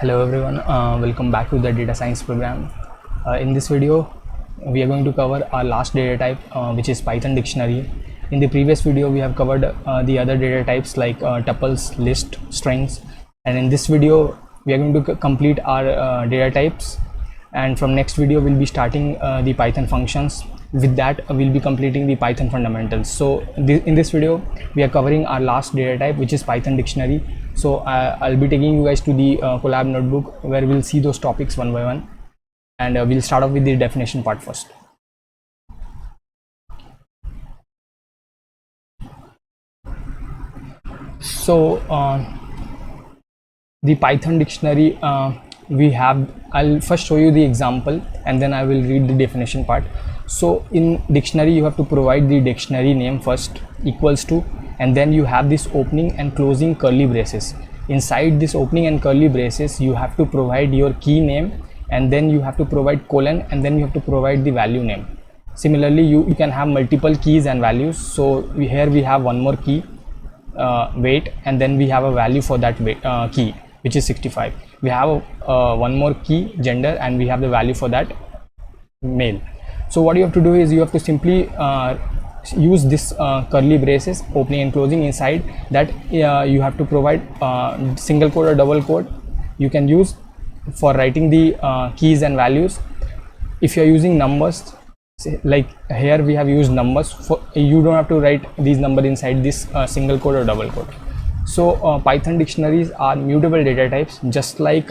Hello everyone, welcome back to the data science program. In this video we are going to cover our last data type, which is Python dictionary. In the previous video we have covered the other data types like tuples, list, strings, and in this video we are going to complete our data types, and from next video we'll be starting the Python functions. With that we'll be completing the Python fundamentals. So in this video we are covering our last data type, which is Python dictionary. So I'll be taking you guys to the collab notebook where we'll see those topics one by one, and we'll start off with the definition part first. So the Python dictionary I'll first show you the example and then I will read the definition part. So in dictionary you have to provide the dictionary name first, equals to, and then you have this opening and closing curly braces. Inside this opening and curly braces you have to provide your key name, and then you have to provide colon, and then you have to provide the value name. Similarly you can have multiple keys and values. So here we have one more key, weight, and then we have a value for that key, which is 65. We have one more key, gender, and we have the value for that, male. So what you have to do is you have to simply use this curly braces, opening and closing. Inside that you have to provide single quote or double quote. You can use for writing the keys and values. If you are using numbers, like here we have used numbers, for you don't have to write these numbers inside this single quote or double quote. So Python dictionaries are mutable data types, just like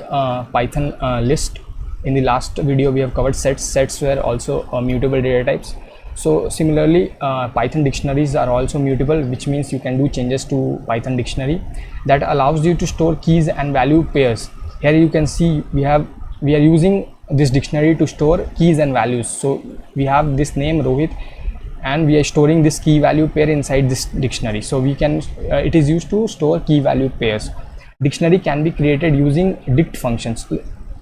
Python list. In the last video we have covered sets were also mutable data types. So similarly Python dictionaries are also mutable, which means you can do changes to Python dictionary that allows you to store keys and value pairs. Here you can see we are using this dictionary to store keys and values. So we have this name Rohit, and we are storing this key value pair inside this dictionary. So we can it is used to store key value pairs. Dictionary can be created using dict functions.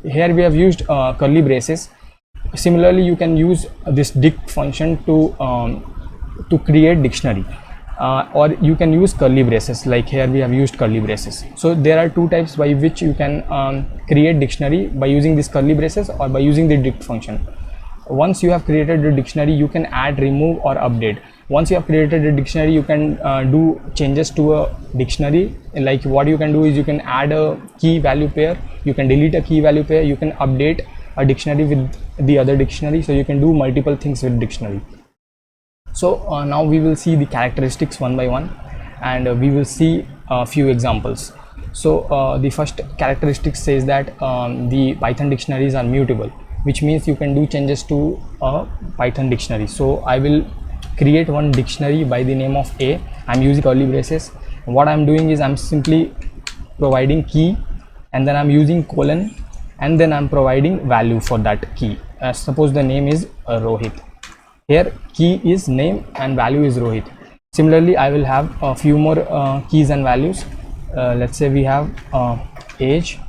Here we have used curly braces. Similarly you can use this dict function to create dictionary, or you can use curly braces, like here we have used curly braces. So there are two types by which you can create dictionary, by using this curly braces or by using the dict function. Once you have created the dictionary, you can add, remove, or update. Once you have created a dictionary, you can do changes to a dictionary. Like what you can do is you can add a key value pair, you can delete a key value pair, you can update a dictionary with the other dictionary. So you can do multiple things with dictionary. So now we will see the characteristics one by one, and we will see a few examples. So the first characteristic says that the Python dictionaries are mutable, which means you can do changes to a Python dictionary. So I will create one dictionary by the name of A. I'm using curly braces. What I'm doing is I'm simply providing key, and then I'm using colon, and then I'm providing value for that key. Suppose the name is Rohit. Here key is name and value is Rohit. Similarly I will have a few more keys and values. Let's say we have age,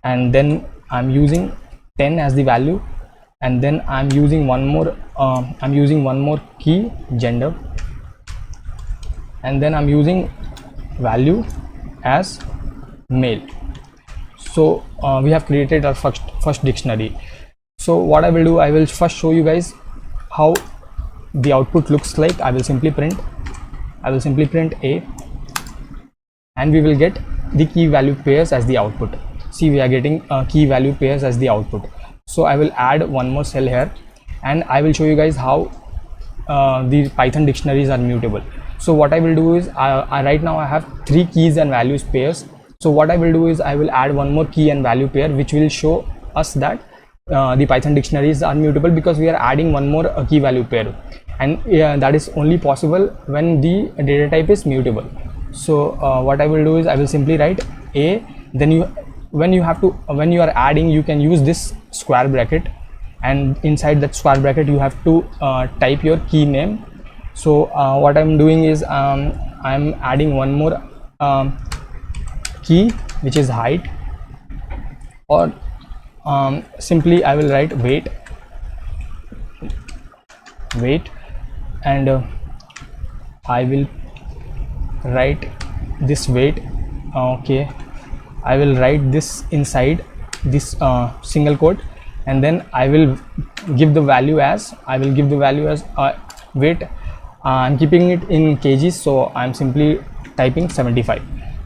and then I'm using 10 as the value, and then I'm using one more key, gender, and then I'm using value as male. So we have created our first dictionary. So what I will do, I will first show you guys how the output looks like. I will simply print A, and we will get the key value pairs as the output. See, we are getting key value pairs as the output. So I will add one more cell here, and I will show you guys how the Python dictionaries are mutable. So what I will do is right now I have 3 keys and values pairs. So what I will do is I will add one more key and value pair, which will show us that the Python dictionaries are mutable, because we are adding one more key value pair, and that is only possible when the data type is mutable. So what I will do is I will simply write A, then when you are adding, you can use this square bracket, and inside that square bracket you have to type your key name. So what I'm doing is I'm adding one more key, which is height, or simply I will write weight, and I will write this weight. Okay, I will write this inside this single quote, and then I will give the value as weight. I'm keeping it in kgs, so I'm simply typing 75.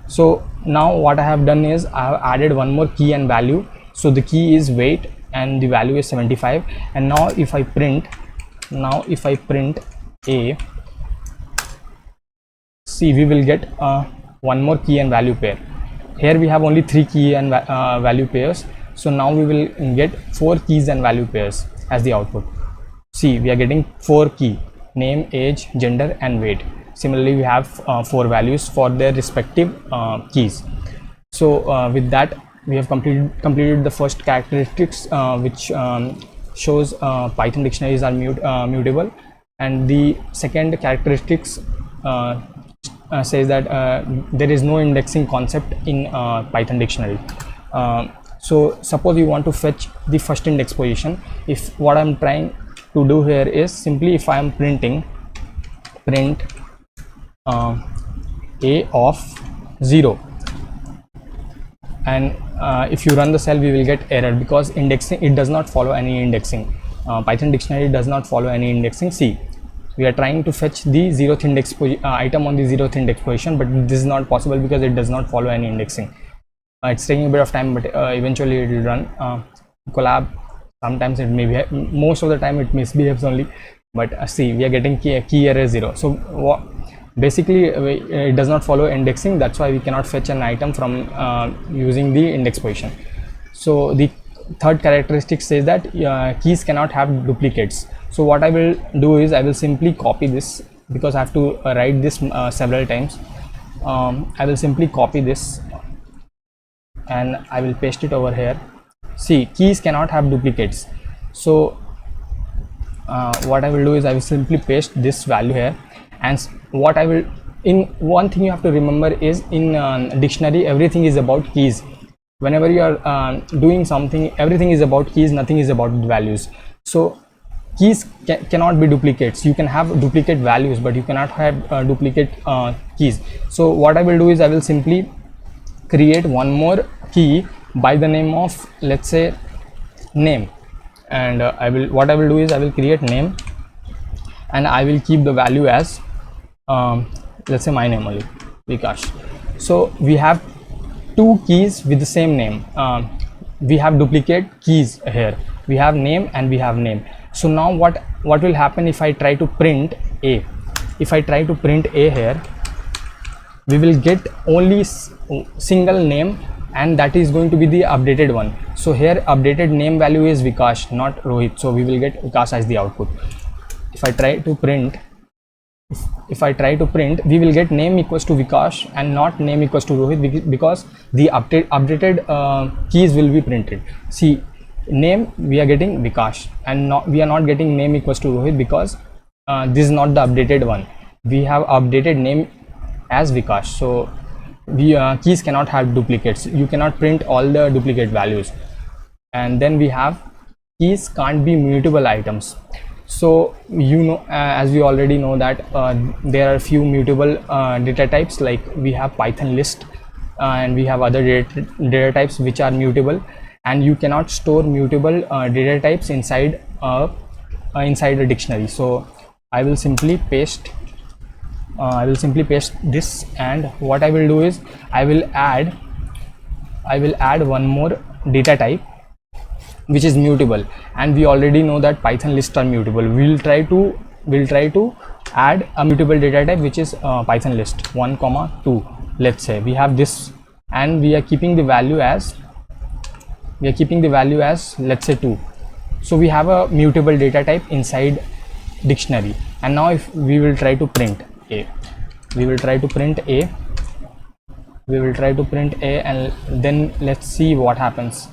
So now what I have done is I have added one more key and value. So the key is weight and the value is 75. And now if I print a, see, we will get one more key and value pair. Here we have only 3 key and value pairs, so now we will get 4 keys and value pairs as the output. See, we are getting 4 key: name, age, gender and weight. Similarly, we have 4 values for their respective keys. So with that, we have completed the first characteristics, which shows Python dictionaries are mutable, and the second characteristics says that there is no indexing concept in Python dictionary. So suppose you want to fetch the first index position. If what I'm trying to do here is simply, if I am print a of 0, and if you run the cell, we will get error because indexing, it does not follow any indexing. Python dictionary does not follow any indexing. See, we are trying to fetch the 0th index item on the 0th index position, but this is not possible because it does not follow any indexing. It's taking a bit of time, but eventually it will run. Collab, sometimes it may be, most of the time it misbehaves only, but see, we are getting key error 0. So basically it does not follow indexing. That's why we cannot fetch an item from using the index position. So the third characteristic says that keys cannot have duplicates. So what I will do is I will simply copy this, because I have to write this several times. I will simply copy this and I will paste it over here. See, keys cannot have duplicates. So what I will do is I will simply paste this value here. And what I will, in one thing you have to remember is, in dictionary everything is about keys. Whenever you are doing something, everything is about keys, nothing is about values. So keys cannot be duplicates. You can have duplicate values, but you cannot have duplicate keys. So what I will do is I will simply create one more key by the name of, let's say, name, and what I will do is I will create name, and I will keep the value as let's say my name only, Vikash. So we have 2 keys with the same name. We have duplicate keys here. We have name and we have name. So now what will happen if I try to print a? If I try to print a here, we will get only single name, and that is going to be the updated one. So here updated name value is Vikash, not Rohit. So we will get Vikash as the output. If I try to print, we will get name equals to Vikash and not name equals to Rohit, because the updated keys will be printed. See, name we are getting Vikash, and we are not getting name equals to Rohit, because this is not the updated one. We have updated name as Vikash. So keys cannot have duplicates. You cannot print all the duplicate values. And then we have keys can't be mutable items. So as we already know that there are few mutable data types, like we have Python list and we have other data types which are mutable, and you cannot store mutable data types inside a dictionary. So I will simply paste this, and what I will do is I will add one more data type which is mutable, and we already know that Python lists are mutable. We'll try to add a mutable data type which is Python list 1, 2. Let's say we have this, and we are keeping the value as let's say 2. So we have a mutable data type inside dictionary. And now if we will try to print a, and then let's see what happens.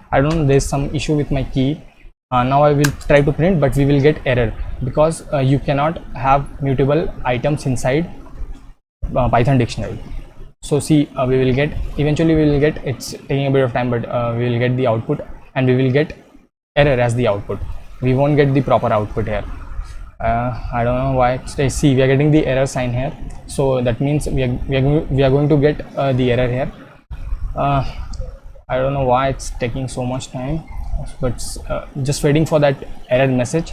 I don't know, there's some issue with my key. Now I will try to print, but we will get error because you cannot have mutable items inside Python dictionary. So see, eventually we will get, it's taking a bit of time, but we will get the output, and we will get error as the output. We won't get the proper output here. I don't know why. See, we are getting the error sign here, so that means we are going to get the error here. I don't know why it's taking so much time, but just waiting for that error message.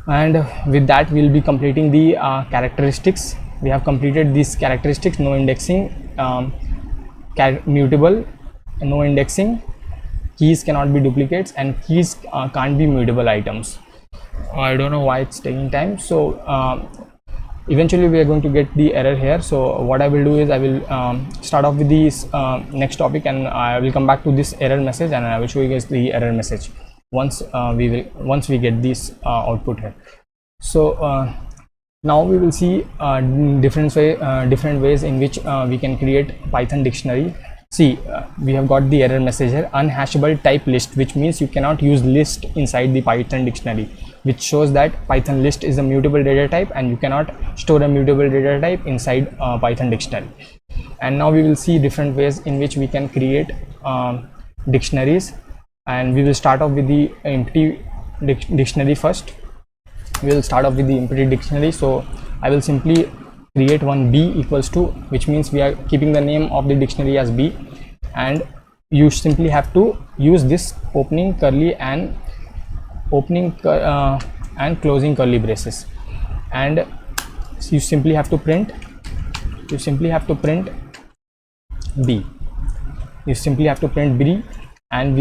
And with that we'll be completing the characteristics. We have completed these characteristics: no indexing, mutable, no indexing, keys cannot be duplicates, and keys can't be mutable items. I don't know why it's taking time. So eventually we are going to get the error here. So what I will do is I will start off with this next topic, and I will come back to this error message, and I will show you guys the error message once we get this output here. So now we will see different ways in which we can create Python dictionary. See, we have got the error message here: unhashable type list, which means you cannot use list inside the Python dictionary, which shows that Python list is a mutable data type and you cannot store a mutable data type inside Python dictionary. And now we will see different ways in which we can create dictionaries, and we will start off with the empty dictionary first. We will start off with the empty dictionary. So I will simply create one b equals to, which means we are keeping the name of the dictionary as b, and you simply have to use this opening curly and closing curly braces, and you simply have to print b, and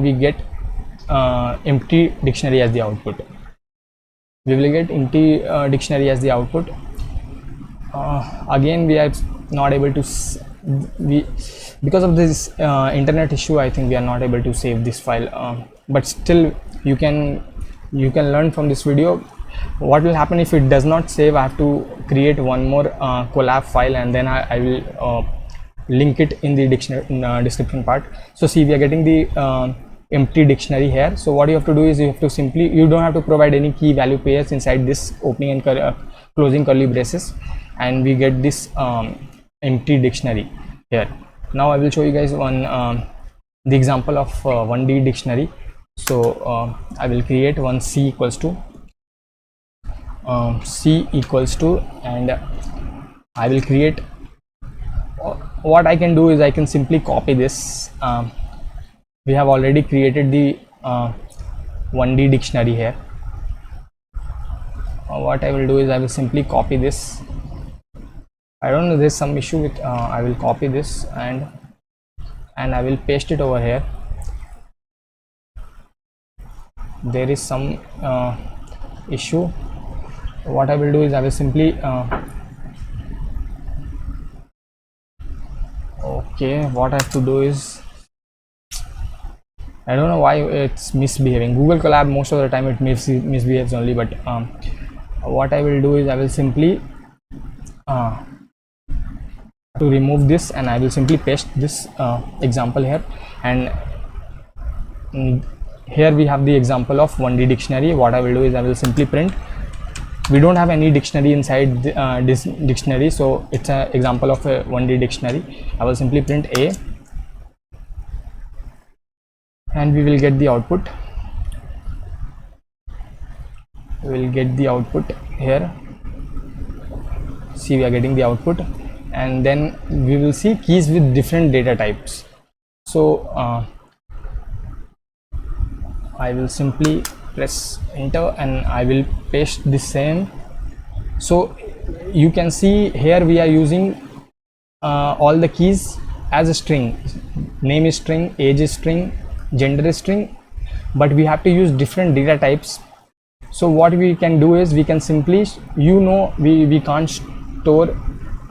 we get empty dictionary as the output. We will get empty dictionary as the output. Again, we are not able to because of this internet issue, I think we are not able to save this file, but still you can learn from this video. What will happen if it does not save? I have to create one more collab file, and then I will link it in the description part. So see, we are getting the empty dictionary here. So what you have to do is you don't have to provide any key value pairs inside this opening and closing curly braces, and we get this empty dictionary here. Now I will show you guys the example of 1D dictionary. So I will create one c equals to, and I will create, what I can do is I can simply copy this. We have already created the 1D dictionary here. What I will do is I will simply copy this. I don't know, there's some issue with I will copy this and I will paste it over here. There is some issue. What I will do is I will simply okay, what I have to do is, I don't know why it's misbehaving. Google Colab, most of the time it misbehaves only, but what I will do is I will simply to remove this, and I will simply paste this example here, and here we have the example of 1D dictionary. What I will do is I will simply print. We don't have any dictionary inside this dictionary, so it's an example of a 1D dictionary. I will simply print a, and we will get the output. We will get the output here. See, we are getting the output, and then we will see keys with different data types. So I will simply press enter, and I will paste the same. So you can see here we are using all the keys as a string. Name is string, age is string, gender is string, but we have to use different data types. So what we can do is we can simply, we can't store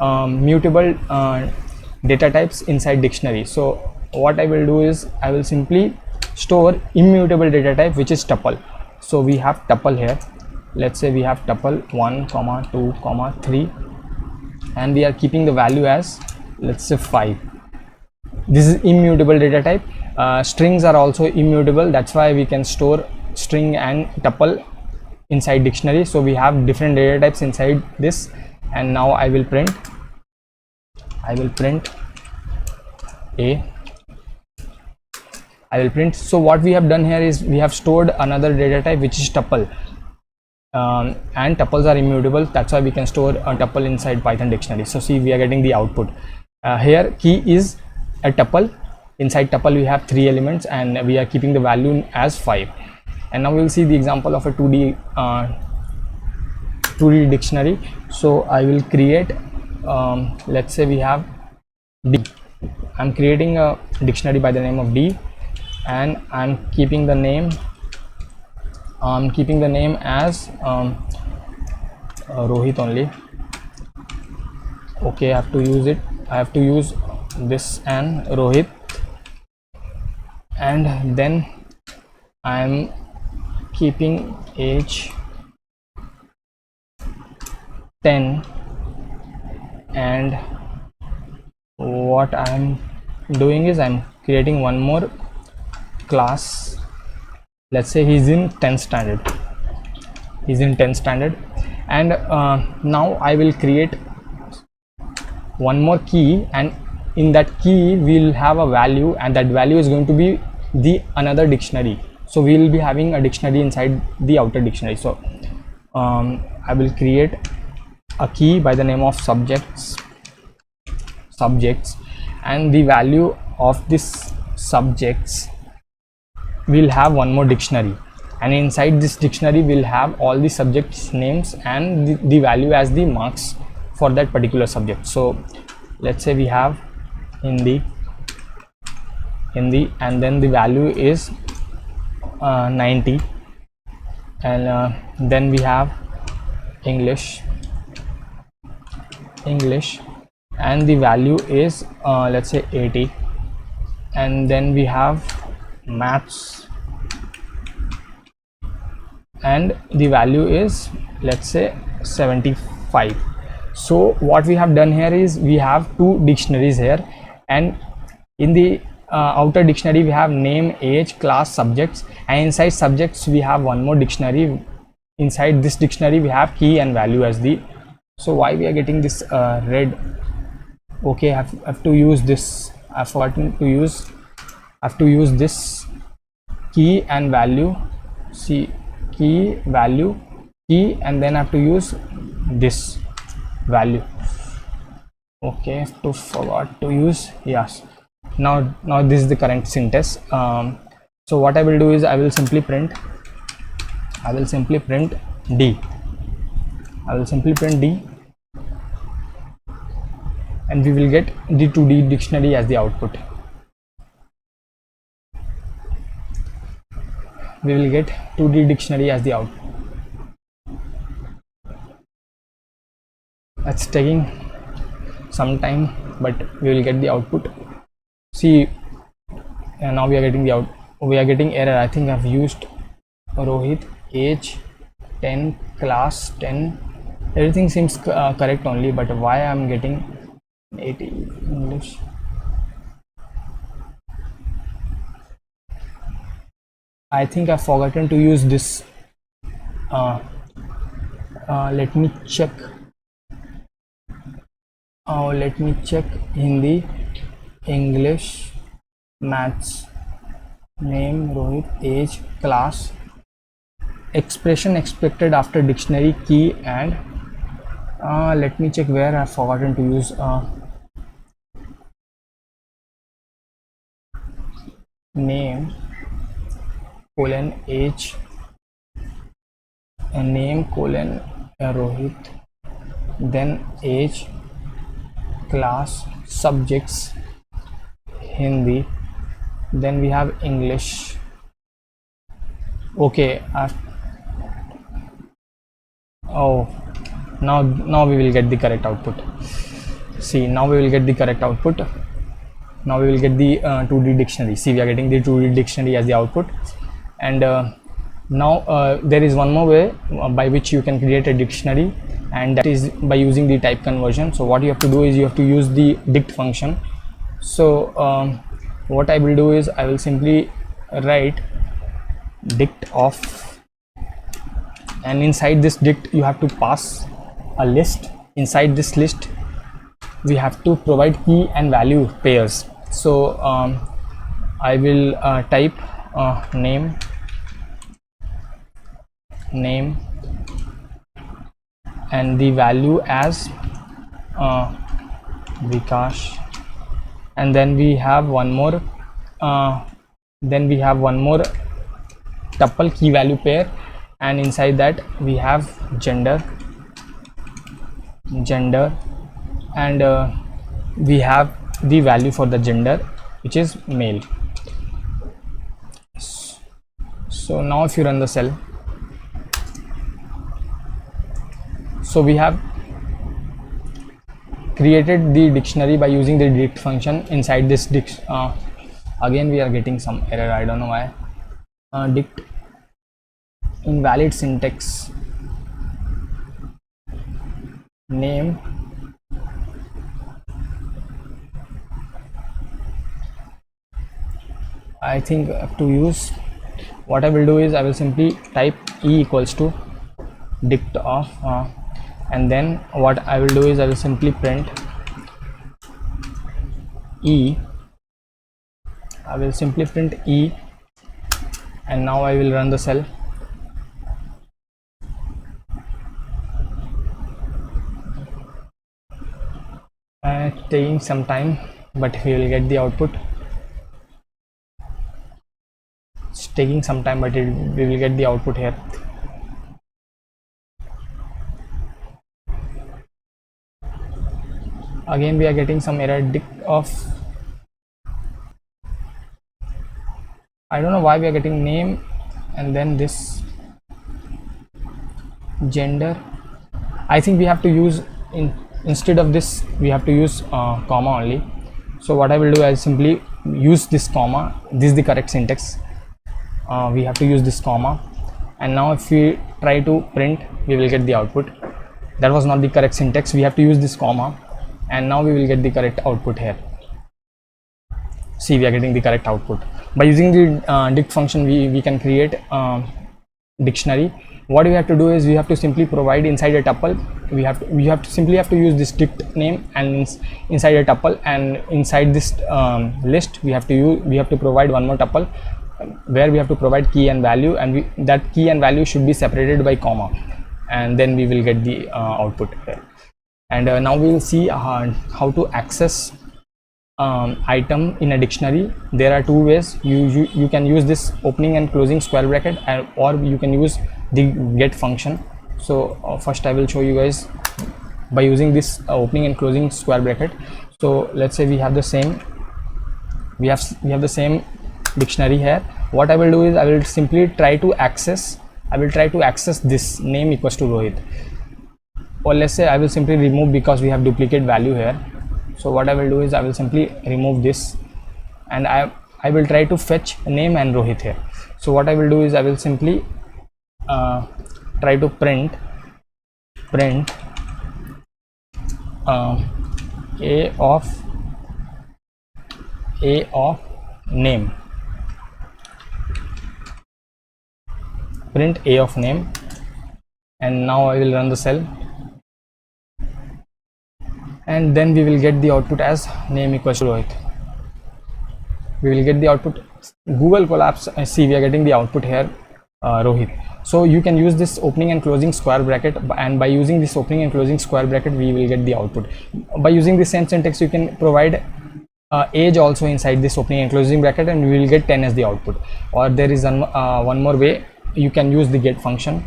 mutable data types inside dictionary. So what I will do is I will simply store immutable data type, which is tuple. So we have tuple here. Let's say we have tuple 1, 2, 3, and we are keeping the value as, let's say, 5. This is immutable data type. Strings are also immutable. That's why we can store string and tuple inside dictionary. So we have different data types inside this, and now I will print a. I will print. So what we have done here is we have stored another data type, which is tuple, and tuples are immutable. That's why we can store a tuple inside Python dictionary. So see, we are getting the output. Here key is a tuple. Inside tuple we have 3 elements and we are keeping the value as 5. And now we will see the example of a 2D dictionary. So I will create, let's say we have D. I'm creating a dictionary by the name of D, and I'm keeping the name as Rohit only. Okay, I have to use it. I have to use this and Rohit, and then I'm keeping age 10, and what I'm doing is I'm creating one more class. Let's say he's in 10th standard. And now I will create one more key, and in that key we'll have a value, and that value is going to be the another dictionary. So we will be having a dictionary inside the outer dictionary. So I will create a key by the name of subjects, and the value of this subjects will have one more dictionary, and inside this dictionary we'll have all the subjects names and the value as the marks for that particular subject. So let's say we have Hindi, and then the value is 90, and then we have English, and the value is let's say 80, and then we have maths, and the value is, let's say, 75. So what we have done here is we have 2 dictionaries here, and in the outer dictionary we have name, age, class, subjects, and inside subjects we have one more dictionary. Inside this dictionary we have key and value as the. So why we are getting this red? Okay, I have to use this. I've forgotten to use. I have to use this key and value. See, key, value, key, and then I have to use this value. Okay, I have to forgot to use. Yes. Now this is the correct syntax. So what I will do is I will simply print D. And we will get the 2D dictionary as the output. We will get 2D dictionary as the output. That's taking some time, but we will get the output. See, and now we are getting we are getting error. I think I've used Rohit, age 10, class 10. Everything seems correct only, but why I'm getting 80 English? I think I've forgotten to use this. Let me check. Let me check. Hindi, English, maths, name, Rohit, age, class, expression expected after dictionary, key, and let me check where I've forgotten to use name, colon, age, and name, colon, Rohit, then age, class, subjects, Hindi, then we have English. Okay, now we will get the correct output. See, now we will get the correct output. Now we will get the 2D dictionary. See, we are getting the 2D dictionary as the output. And now there is one more way by which you can create a dictionary, and that is by using the type conversion. So what you have to do is you have to use the dict function. So what I will do is I will simply write dict of, and inside this dict you have to pass a list. Inside this list we have to provide key and value pairs. So I will type name, and the value as Vikash, and then we have one more tuple key value pair, and inside that we have gender, and we have the value for the gender, which is male. So now if you run the cell, so we have created the dictionary by using the dict function inside this again we are getting some error, I don't know why. Dict invalid syntax, name, I think I have to use, what I will do is I will simply type e equals to dict of and then what I will do is I will simply print e, I will simply print e, and now I will run the cell. Taking some time, but we will get the output. It's taking some time, but we will get the output here. Again we are getting some error, dict of, I don't know why we are getting name and then this gender. I think we have to use instead of this we have to use comma only. So what I will do is simply use this comma, this is the correct syntax. We have to use this comma, and now if we try to print we will get the output. That was not the correct syntax, we have to use this comma, and now we will get the correct output here. See, we are getting the correct output by using the dict function. We can create dictionary. What we have to do is we have to simply provide inside a tuple, we have to simply have to use this dict name, and inside a tuple, and inside this list we have to provide one more tuple where we have to provide key and value, and that key and value should be separated by comma, and then we will get the output here. And now we will see how to access item in a dictionary. There are two ways. You can use this opening and closing square bracket, or you can use the get function. So first I will show you guys by using this opening and closing square bracket. So let's say we have the same dictionary here. What I will do is I will simply try to access this name equals to Rohit, or let's say I will simply remove because we have duplicate value here. So what I will do is I will simply remove this, and I will try to fetch name and Rohit here. So what I will do is I will simply try to print a of name, print a of name, and now I will run the cell, and then we will get the output as name equals to Rohit. We will get the output Google collapse. See, we are getting the output here Rohit. So you can use this opening and closing square bracket, and by using this opening and closing square bracket we will get the output. By using the same syntax you can provide age also inside this opening and closing bracket, and we will get 10 as the output. Or there is one more way, you can use the get function.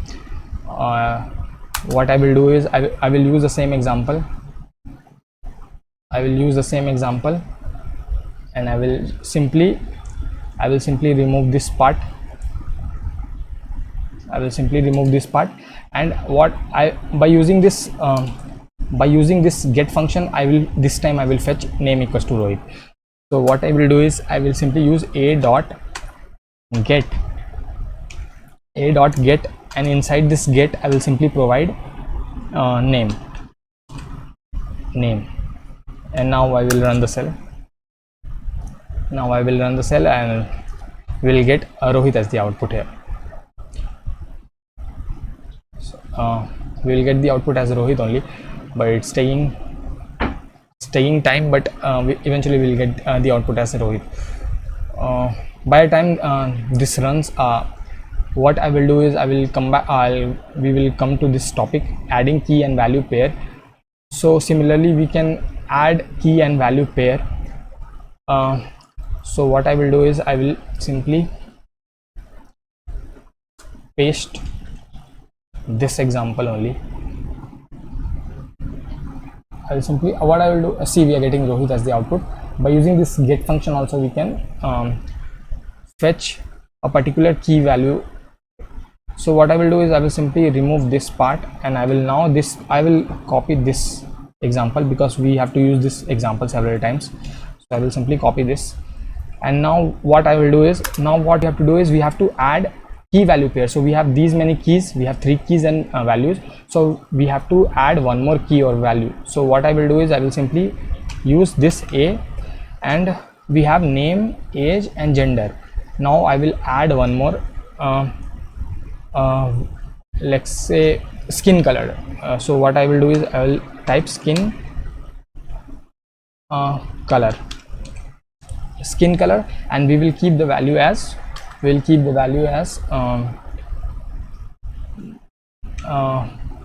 What I will do is I will use the same example. And I will simply remove this part. And by using this get function, this time I will fetch name equals to Rohit. So what I will do is I will simply use a dot get, and inside this get I will simply provide name, and now I will run the cell. And we will get Rohit as the output here. So, we will get the output as Rohit only, but it's taking time, but eventually we will get the output as Rohit. By the time this runs, what I will do is I will come back. We will come to this topic, adding key and value pair. So similarly we can add key and value pair So what I will do is I will simply paste this example only. I will simply, what I will do, see, we are getting Rohit as the output. By using this get function also we can fetch a particular key value. So what I will do is I will simply remove this part, and I will now I will copy this example because we have to use this example several times. So I will simply copy this, and now what I will do is, now what we have to do is we have to add key value pair. So we have these many keys, we have 3 keys and values, so we have to add one more key or value. So what I will do is I will simply use this A, and we have name, age and gender. Now I will add one more, let's say skin color. So what I will do is I will type skin color, and we will keep the value as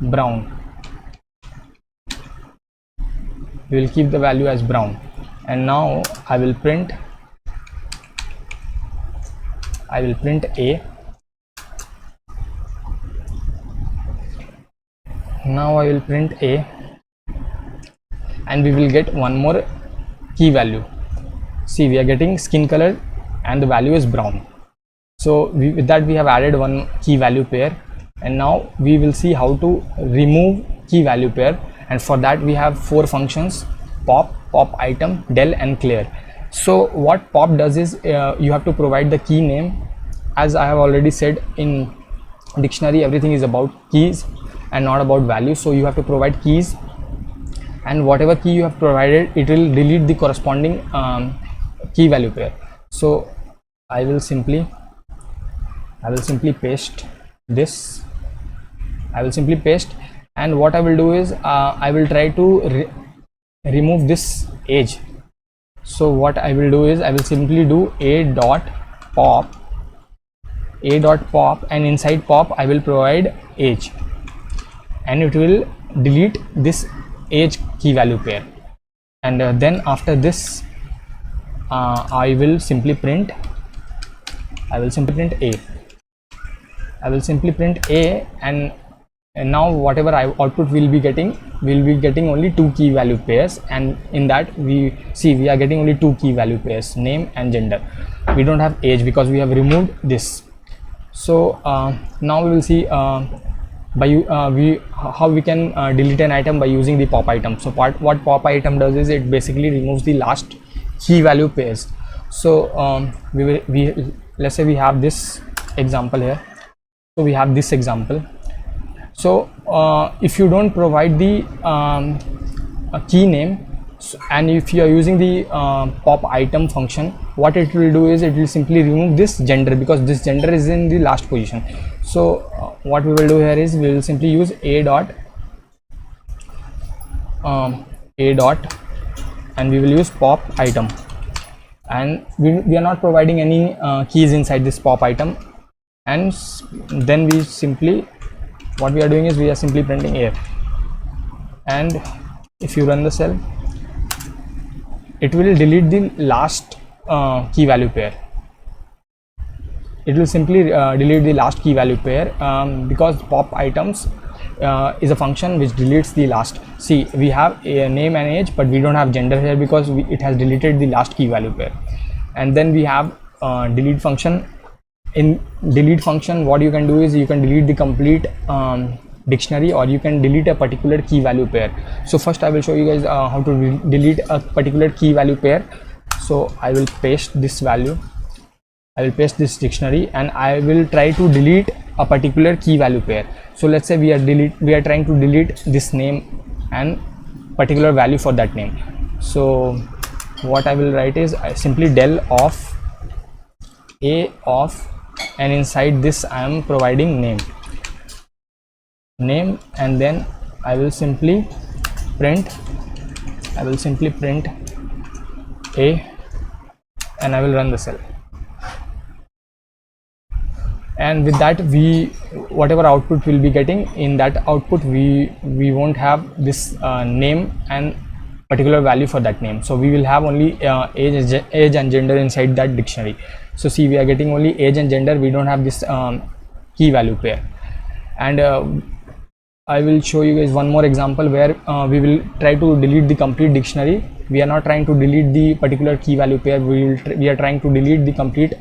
brown. We will keep the value as brown, and now I will print A. Now I will print A, and we will get one more key value. See, we are getting skin color and the value is brown. So with that we have added one key value pair, and now we will see how to remove key value pair. And for that we have 4 functions: pop item, del and clear. So what pop does is, you have to provide the key name. As I have already said, in dictionary everything is about keys and not about values. So you have to provide keys, and whatever key you have provided, it will delete the corresponding key value pair. So I will simply paste this. And what I will do is I will try to remove this age. So what I will do is I will simply do a dot pop, and inside pop I will provide age, and it will delete this age key value pair. And then after this I will simply print A. And now whatever output will be getting only 2 key value pairs, and in that we are getting only 2 key value pairs, name and gender. We don't have age because we have removed this. So now we will see how we can delete an item by using the pop item. So what pop item does is it basically removes the last key value pairs. So let's say we have this example here. So we have this example. So if you don't provide the key name, and if you are using the pop item function, what it will do is it will simply remove this gender, because this gender is in the last position. So what we will do here is we will simply use a dot, and we will use pop item, and we are not providing any keys inside this pop item. And then we simply, what we are doing is we are simply printing air, and if you run the cell, it will delete the last key value pair. It will simply delete the last key value pair, because pop items is a function which deletes the last. See, we have a name and age, but we don't have gender here because it has deleted the last key value pair. And then we have delete function. In delete function, what you can do is you can delete the complete dictionary, or you can delete a particular key value pair. So first I will show you guys how to delete a particular key value pair. So I will paste this value, I will paste this dictionary, and I will try to delete a particular key value pair. So let's say we are trying to delete this name and particular value for that name. So what I will write is simply del of a of, and inside this I am providing name, and then I will simply print a, and I will run the cell. And with that, whatever output we'll be getting, in that output we won't have this name and particular value for that name. So we will have only age and gender inside that dictionary. So see, we are getting only age and gender, we don't have this key value pair. And I will show you guys one more example where we will try to delete the complete dictionary. We are not trying to delete the particular key value pair, we are trying to delete the complete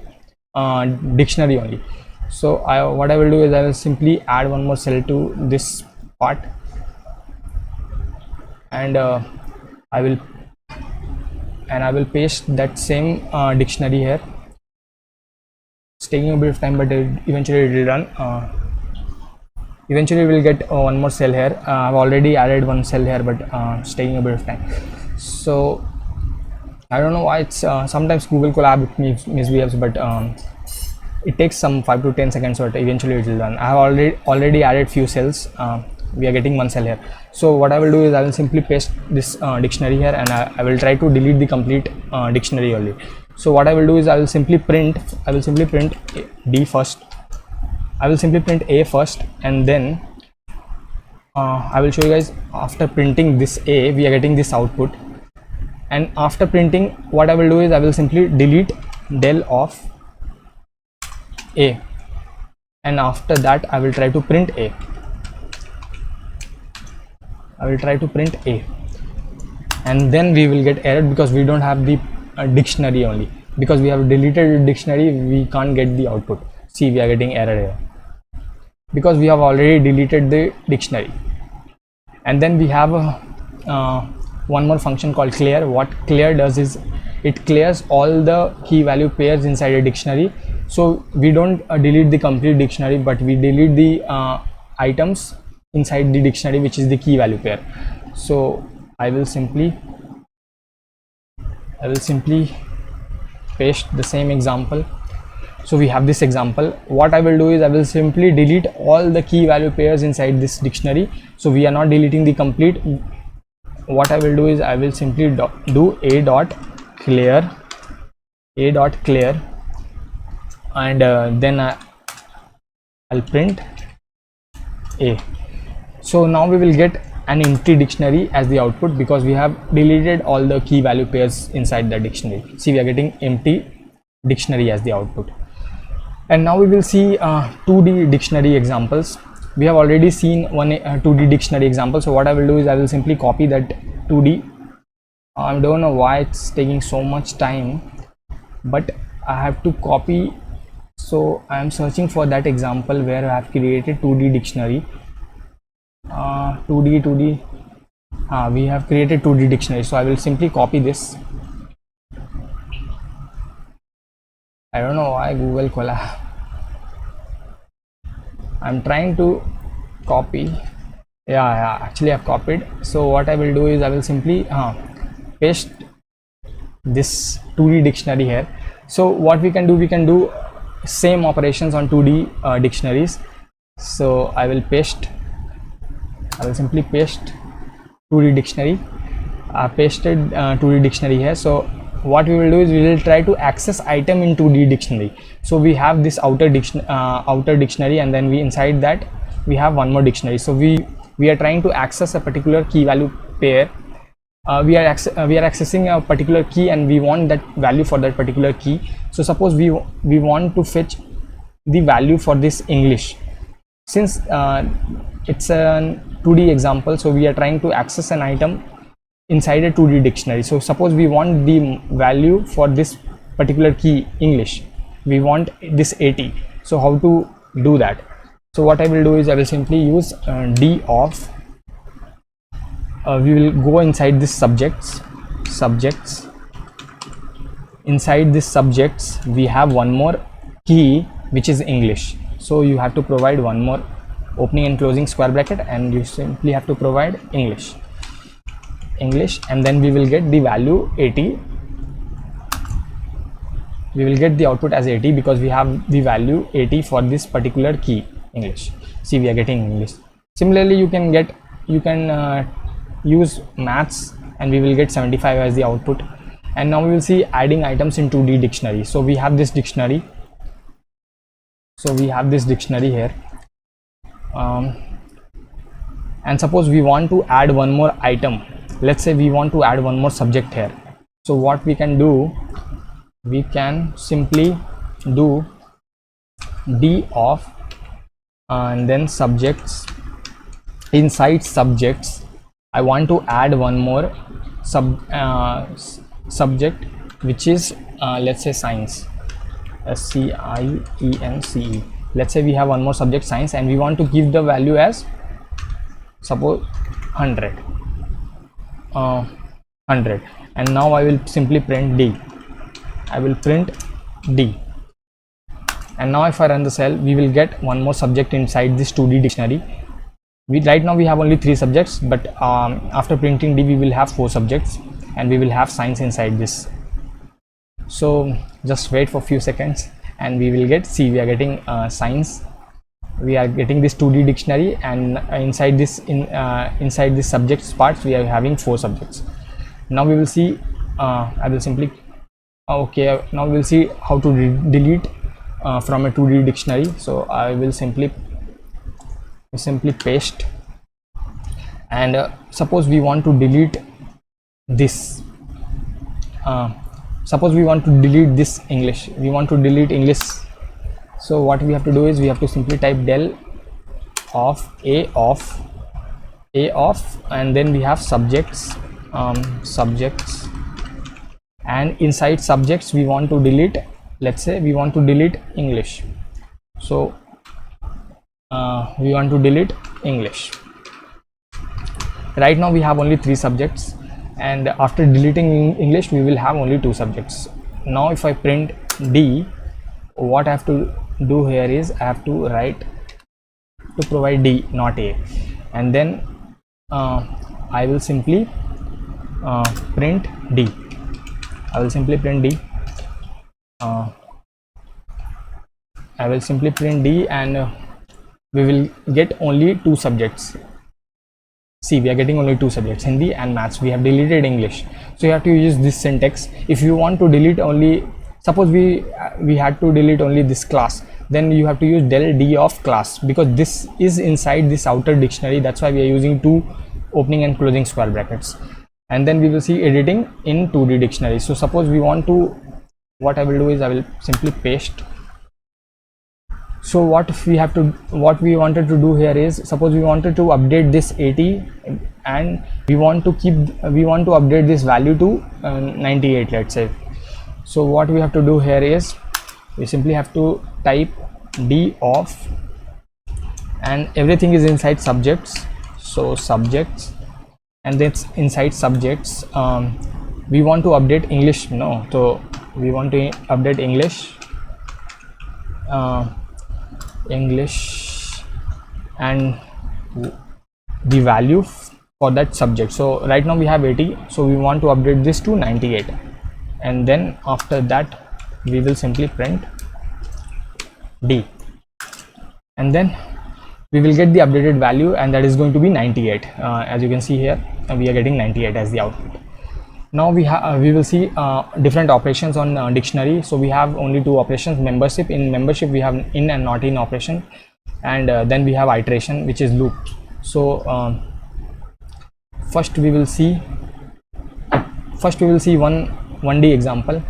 dictionary only. So what I will do is I will simply add one more cell to this part, and I will paste that same dictionary here. It's taking a bit of time, but eventually it will run. Eventually we'll get one more cell here. I've already added one cell here, but it's taking a bit of time. So I don't know why it's sometimes Google Colab misbehaves, but it takes some 5 to 10 seconds, but eventually it will run. I have already added few cells. We are getting one cell here. So what I will do is I will simply paste this dictionary here, and I will try to delete the complete dictionary only. So what I will do is I will simply print D first. I will simply print A first, and then I will show you guys after printing this A, we are getting this output. And after printing, what I will do is I will simply delete del of A, and after that I will try to print A. And then we will get error because we don't have the dictionary only. Because we have deleted the dictionary, we can't get the output. See, we are getting error here because we have already deleted the dictionary. And then we have one more function called clear. What clear does is it clears all the key value pairs inside a dictionary. So we don't delete the complete dictionary, but we delete the items inside the dictionary, which is the key value pair. So I will simply paste the same example. So we have this example. What I will do is I will simply delete all the key value pairs inside this dictionary. So we are not deleting the complete. What I will do is I will simply do a dot clear, and then I'll print A. So now we will get an empty dictionary as the output because we have deleted all the key value pairs inside the dictionary. See, we are getting empty dictionary as the output. And now we will see 2D dictionary examples. We have already seen one 2D dictionary example. So what I will do is I will simply copy that 2D. I don't know why it's taking so much time, but I have to copy. So I am searching for that example where I have created 2D dictionary. 2D. We have created 2D dictionary. So I will simply copy this. I don't know why Google Colab. I'm trying to copy. Yeah, actually I've copied. So what I will do is I will simply paste this 2D dictionary here. So what we can do same operations on 2D dictionaries. So I will simply paste 2D dictionary. I pasted 2D dictionary here. So what we will do is we will try to access item in 2D dictionary. So we have this outer dictionary, and then inside that we have one more dictionary. So we are trying to access a particular key value pair. We are accessing a particular key, and we want that value for that particular key. So suppose we want to fetch the value for this English. Since it's a 2D example, so we are trying to access an item inside a 2D dictionary. So suppose we want the value for this particular key English, we want this 80. So how to do that? So what I will do is I will simply use D of we will go inside this subjects. Inside this subjects we have one more key, which is English. So you have to provide one more opening and closing square bracket, and you simply have to provide English, and then we will get the value 80. We will get the output as 80 because we have the value 80 for this particular key English. See, we are getting English. Similarly, you can use maths, and we will get 75 as the output. And now we will see adding items in 2D dictionary. So we have this dictionary. Here, and suppose we want to add one more item let's say we want to add one more subject here. So what we can do, we can simply do d of and then subjects. Inside subjects I want to add one more subject, which is let's say science, SCIENCE. Let's say we have one more subject, science, and we want to give the value as suppose 100. And now I will simply print d. I will print d, and now if I run the cell, we will get one more subject inside this 2D dictionary. Right now we have only 3 subjects, but after printing d we will have 4 subjects, and we will have science inside this. So just wait for few seconds and we will get, see, we are getting science, we are getting this 2D dictionary, and inside this inside this subjects parts we are having 4 subjects. Now we will see, I will simply okay, now we will see how to delete from a 2D dictionary. So I will simply paste, and suppose we want to delete this, suppose we want to delete this English, we want to delete English. So what we have to do is we have to simply type del of a of, and then we have subjects, subjects, and inside subjects we want to delete, let's say we want to delete English. So we want to delete English. Right now we have only 3 subjects, and after deleting English we will have only 2 subjects. Now if I print d, what I have to do here is I have to write to provide d, not a, and then I will simply print d. I will simply print d. I will simply print d, and we will get only 2 subjects. See, we are getting only 2 subjects, Hindi and maths. We have deleted English, so you have to use this syntax. If you want to delete only, suppose we had to delete only this class, then you have to use del d of class, because this is inside this outer dictionary. That's why we are using 2 opening and closing square brackets. And then we will see editing in 2D dictionary. So suppose we want to, what I will do is I will simply paste. So what we wanted to do here is, suppose we wanted to update this 80 and we want to update this value to 98, let's say. So what we have to do here is we simply have to type d of, and everything is inside subjects. So subjects, and then inside subjects we want to update English. No, so we want to update English, and the value for that subject. So right now we have 80, so we want to update this to 98, and then after that we will simply print d, and then we will get the updated value, and that is going to be 98. As you can see here, we are getting 98 as the output. Now we will see different operations on dictionary. So we have only 2 operations: membership. In membership we have in and not in operation, and then we have iteration, which is loop. So first we will see one 1D example.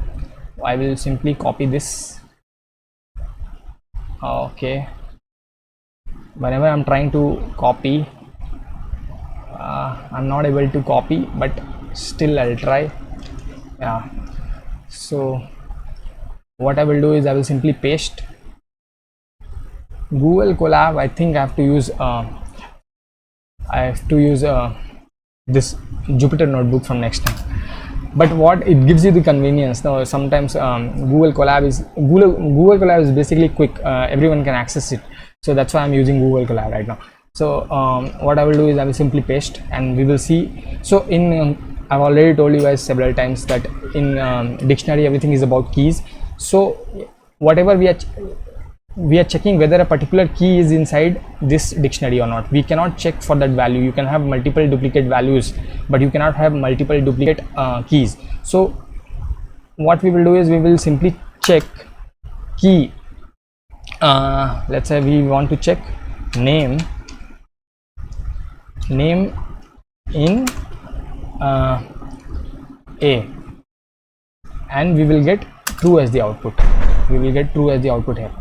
I will simply copy this. Okay, whenever I'm trying to copy, I'm not able to copy, but still I'll try. Yeah, so what I will do is I will simply paste. Google Colab, I think I have to use this Jupyter notebook from next time. But what it gives you the convenience. Now sometimes Google Colab is basically quick, everyone can access it, so that's why I'm using Google Colab right now. So what I will do is I will simply paste, and we will see. So in I've already told you guys several times that in dictionary everything is about keys. So whatever we are checking whether a particular key is inside this dictionary or not. We cannot check for that value. You can have multiple duplicate values, but you cannot have multiple duplicate keys. So what we will do is we will simply check key. Let's say we want to check name in uh, a, and we will get true as the output. We will get true as the output here.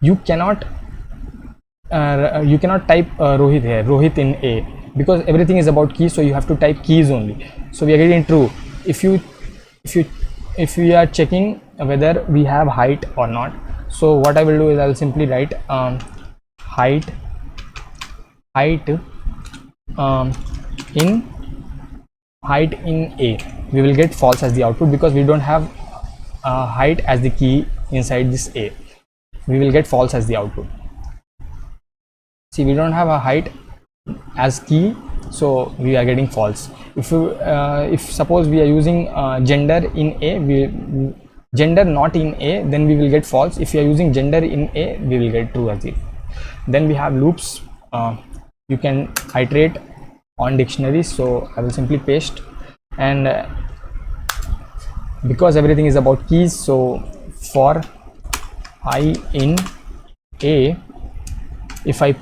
You cannot type Rohit here, Rohit in A, because everything is about keys, so you have to type keys only. So we are getting true. If we are checking whether we have height or not, so what I will do is I will simply write height in A. We will get false as the output because we don't have height as the key inside this A. We will get false as the output. See, we don't have a height as key, so we are getting false. If suppose we are using gender in A, gender not in A, then we will get false. If we are using gender in A, we will get true as the. Then we have loops. You can iterate on dictionaries, so I will simply paste, and because everything is about keys, so for I in A, if I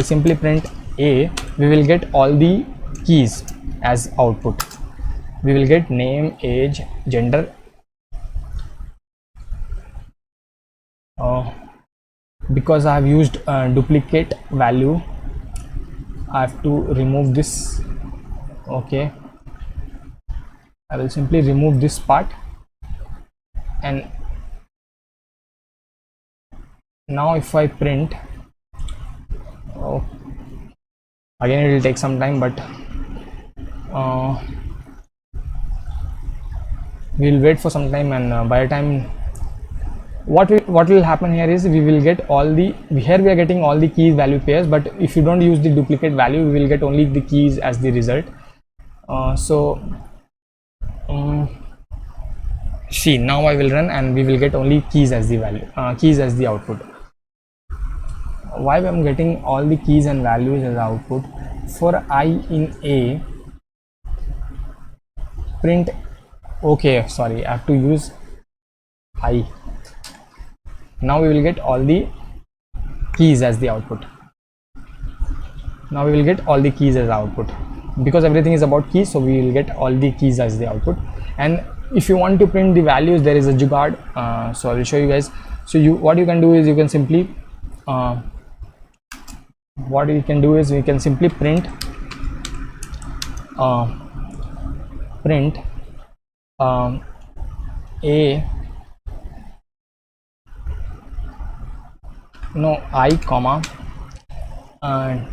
simply print A, we will get all the keys as output. We will get name, age, gender. Because I have used duplicate value, I have to remove this. Okay, I will simply remove this part, and now if I print, again it will take some time, but we will wait for some time, and by the time what will happen here is we will get all the, here we are getting all the keys value pairs, but if you don't use the duplicate value, we will get only the keys as the result. See, now I will run and we will get only keys as the value, keys as the output. Why I am getting all the keys and values as output? For I in A, print, okay, sorry, I have to use I. Now we will get all the keys as the output. Now we will get all the keys as output because everything is about keys, so we will get all the keys as the output. And if you want to print the values, there is a jugaad. So I will show you guys. So what you can do is you can simply print A, no, I comma and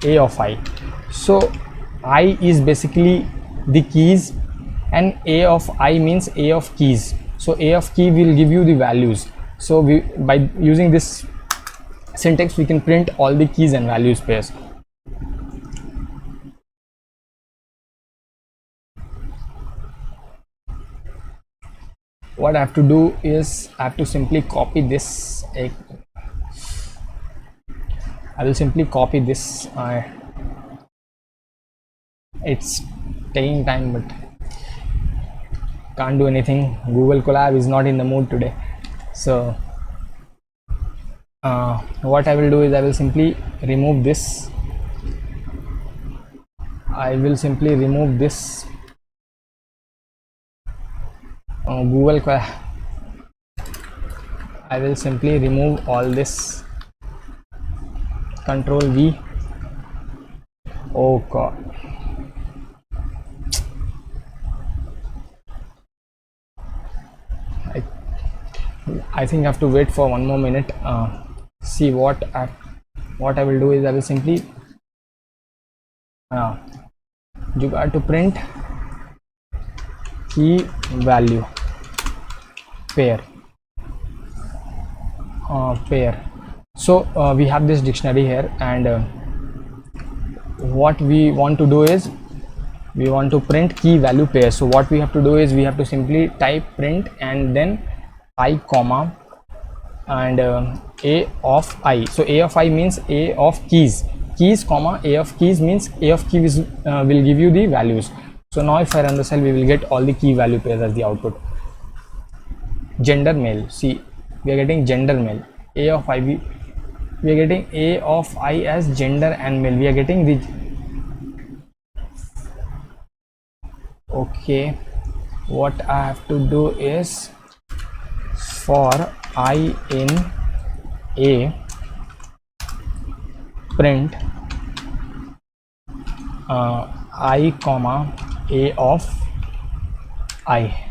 A of I. So I is basically the keys and A of I means A of keys. So A of key will give you the values. So by using this syntax, we can print all the keys and values pairs. What I have to do is I have to simply copy this. I will simply copy this. It's taking time, but can't do anything. Google Colab is not in the mood today. So what I will do is I will simply remove this. Google Colab. I will simply remove all this. Control V. Oh god. I think I have to wait for one more minute. See what I will do is I will simply you got to print key value pair. So we have this dictionary here, and what we want to do is we want to print key value pair. So what we have to do is we have to simply type print and then I comma and A of I. So A of I means A of keys comma A of keys means A of keys will give you the values. So now if I run the cell, we will get all the key value pairs as the output. Gender male. See, we are getting gender male. A of I we are getting A of I as gender and male. We are getting the, okay, what I have to do is, for I in A, print I comma A of I.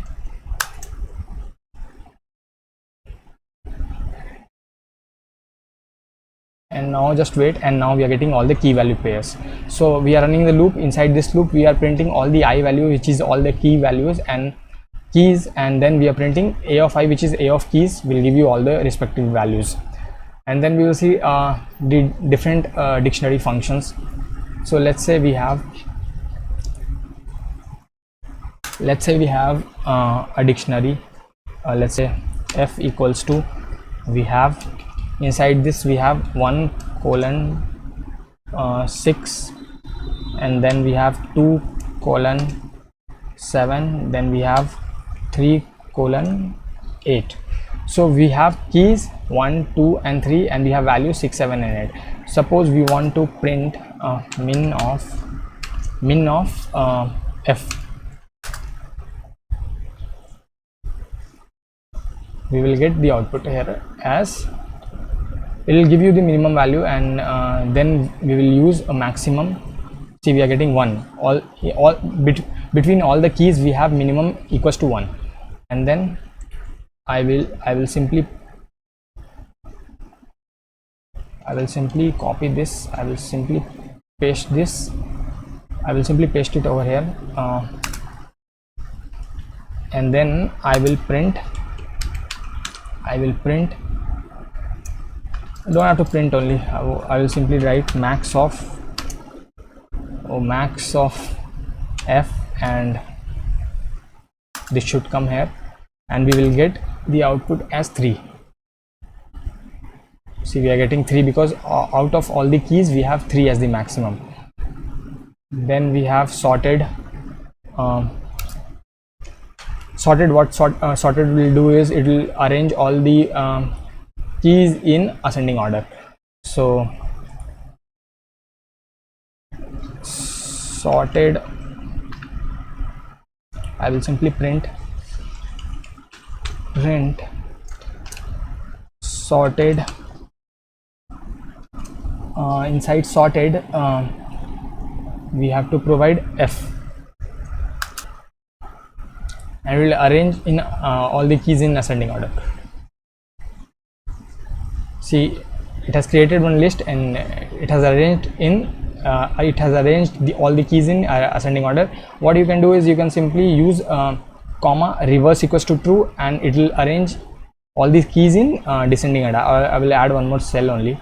And now just wait, and now we are getting all the key value pairs. So we are running the loop. Inside this loop we are printing all the I value, which is all the key values and keys, and then we are printing A of I, which is A of keys, will give you all the respective values. And then we will see the different dictionary functions. So let's say we have a dictionary, let's say F equals to, we have inside this we have 1 colon 6, and then we have 2 colon 7, then we have 3 colon 8. So we have keys 1, 2 and 3, and we have values 6, 7 and 8. Suppose we want to print min of F. We will get the output here as, it will give you the minimum value, and then we will use a maximum. See, we are getting 1. Between all the keys we have minimum equals to 1, and then I will simply copy this. I will simply paste this. I will simply paste it over here, and then I will print. Don't have to print only. I will simply write max of F, and this should come here, and we will get the output as 3. See, we are getting 3 because out of all the keys we have 3 as the maximum. Then we have sorted. Sorted will do is, it will arrange all the keys in ascending order. So sorted, I will simply print sorted. Inside sorted we have to provide F, and we will arrange in all the keys in ascending order. See, it has created one list, and it has arranged all the keys in ascending order. What you can do is, you can simply use comma reverse equals to true, and it will arrange all these keys in descending order. I will add one more cell only,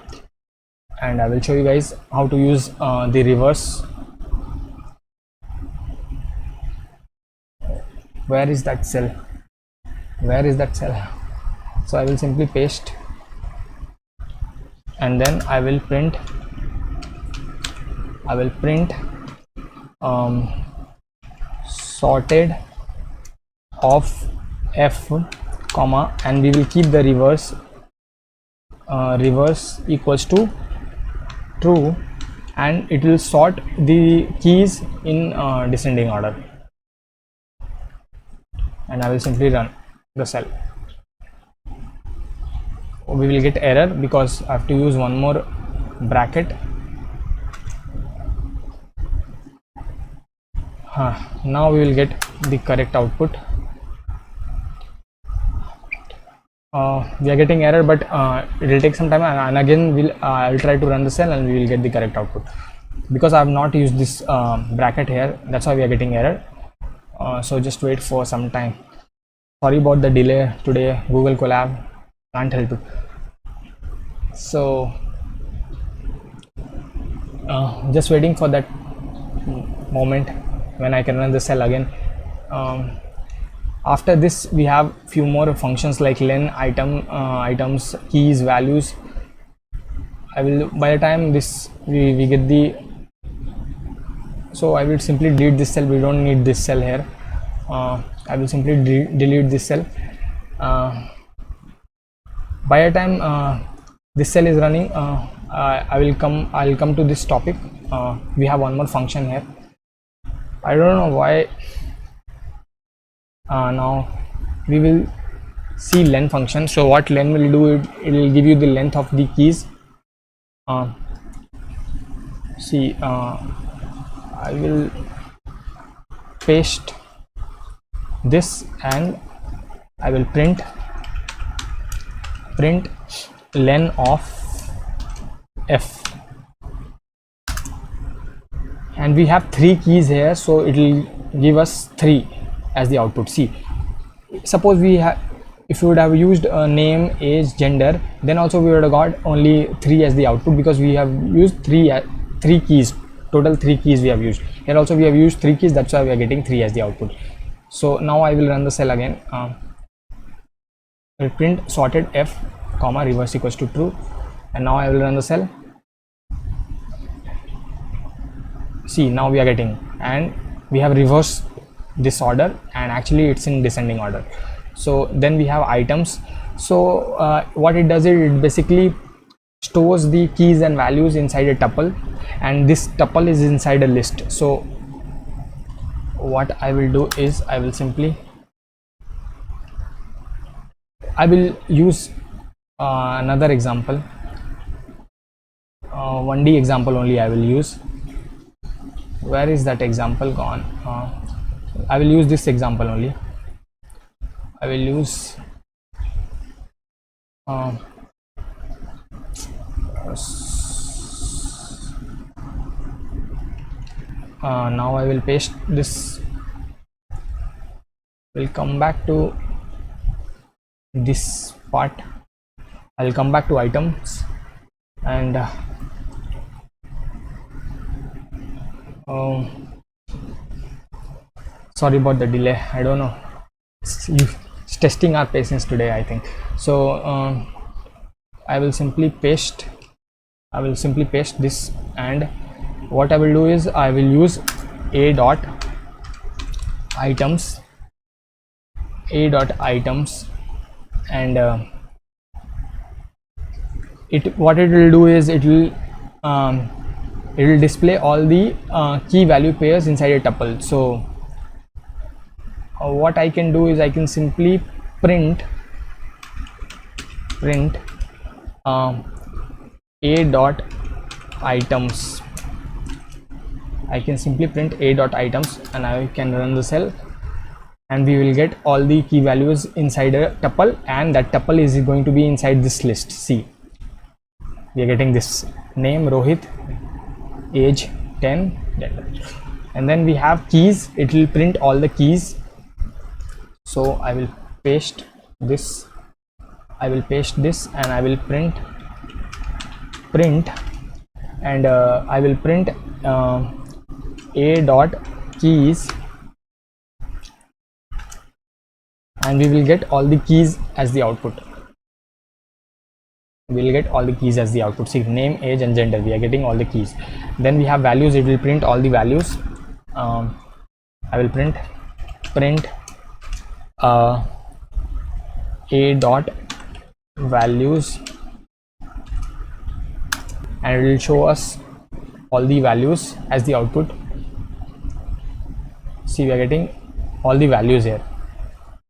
and I will show you guys how to use the reverse. Where is that cell? So I will simply paste, and then I will print sorted of F, comma, and we will keep the reverse equals to true, and it will sort the keys in descending order. And I will simply run the cell. We will get error because I have to use one more bracket. Now we will get the correct output. We are getting error, but it will take some time, and again I will try to run the cell, and we will get the correct output. Because I have not used this bracket here, that's why we are getting error. So just wait for some time. Sorry about the delay today. Google Colab, can't help it. So just waiting for that moment when I can run the cell again. After this we have few more functions like len, items, keys, values. I will, by the time this we get the, so I will simply delete this cell. We don't need this cell here. I will simply delete this cell. By the time this cell is running. I'll come to this topic. We have one more function here. I don't know why. Now we will see len function. So what len will do, it will give you the length of the keys. See, I will paste this and I will print len of f, and we have 3 keys here, so it will give us 3 as the output. See, suppose we have, if we would have used name, age, gender, then also we would have got only 3 as the output, because we have used 3 keys, total 3 keys we have used. Here also we have used 3 keys, that's why we are getting 3 as the output. So now I will run the cell again. Will print sorted f comma reverse equals to true, and now I will run the cell. See, now we are getting, and we have reversed this order, and actually it's in descending order. So then we have items. So what it does is it basically stores the keys and values inside a tuple, and this tuple is inside a list. So what I will do is I will use another example, 1D example only I will use. Where is that example gone? I will use this example only. I will use now I will paste this. We'll come back to this part. I'll come back to items, and sorry about the delay. I don't know, it's testing our patience today, I think. So I will simply paste this, and what I will do is I will use a dot items, and what it will do is it will display all the key value pairs inside a tuple. So what I can do is I can simply print a dot items. I can simply print a dot items, and I can run the cell, and we will get all the key values inside a tuple, and that tuple is going to be inside this list. See, we are getting this: name Rohit, age 10, gender, and then we have keys. It will print all the keys. So I will paste this, and I will print, and I will print a dot keys, and we will get all the keys as the output. See, name, age, and gender, we are getting all the keys. Then we have values. It will print all the values. I will print a dot values, and it will show us all the values as the output. See, we are getting all the values here.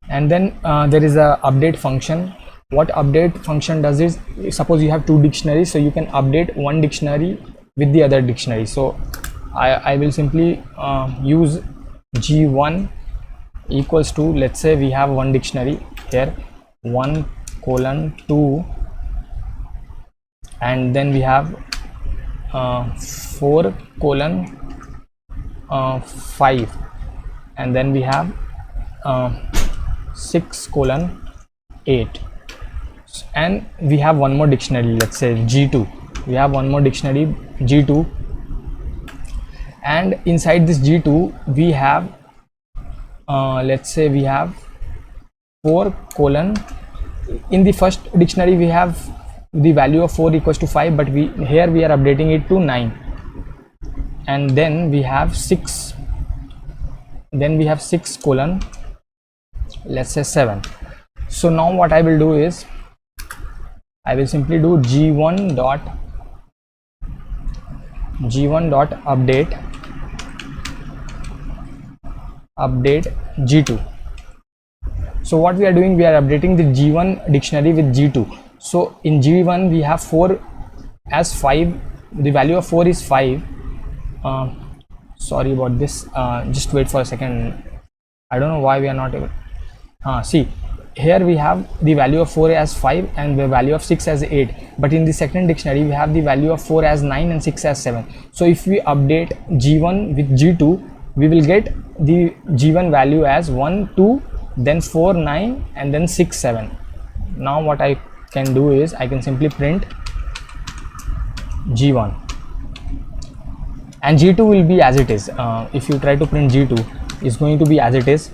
And then there is a update function. What update function does is, suppose you have 2 dictionaries, so you can update one dictionary with the other dictionary. So I will simply use g1 equals to, let's say we have one dictionary here, 1:2, and then we have 4:5, and then we have 6:8, and we have one more dictionary, let's say g2. We have one more dictionary, g2, and inside this g2 we have let's say we have 4 : in the first dictionary we have the value of 4 equals to 5, but here we are updating it to 9, and then we have 6, let's say 7. So now what I will do is I will simply do g1 dot update g2. So what we are doing, we are updating the g1 dictionary with g2. So in g1 we have 4 as 5, the value of 4 is 5. Sorry about this, just wait for a second. I don't know why we are not able. See, here we have the value of 4 as 5 and the value of 6 as 8, but in the second dictionary we have the value of 4 as 9 and 6 as 7. So if we update g1 with g2, we will get the g1 value as 1 2, then 4 9, and then 6 7. Now what I can do is I can simply print g1 and g2 will be as it is. If you try to print g2, it's going to be as it is.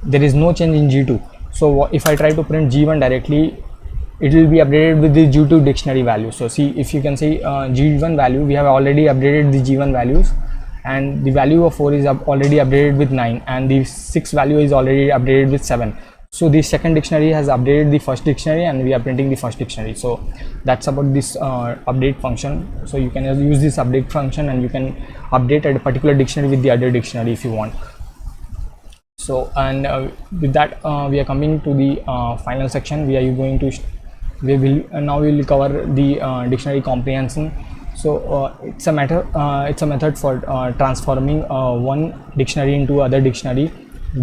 There is no change in g2. So if I try to print g1 directly, it will be updated with the g2 dictionary value. So see, if you can see g1 value, we have already updated the g1 values, and the value of 4 is already updated with 9, and the 6 value is already updated with 7. So the second dictionary has updated the first dictionary, and we are printing the first dictionary. So that's about this update function. So you can use this update function and you can update a particular dictionary with the other dictionary if you want. So and with that we are coming to the final section. We will cover the dictionary comprehension. So it's a method for transforming one dictionary into other dictionary.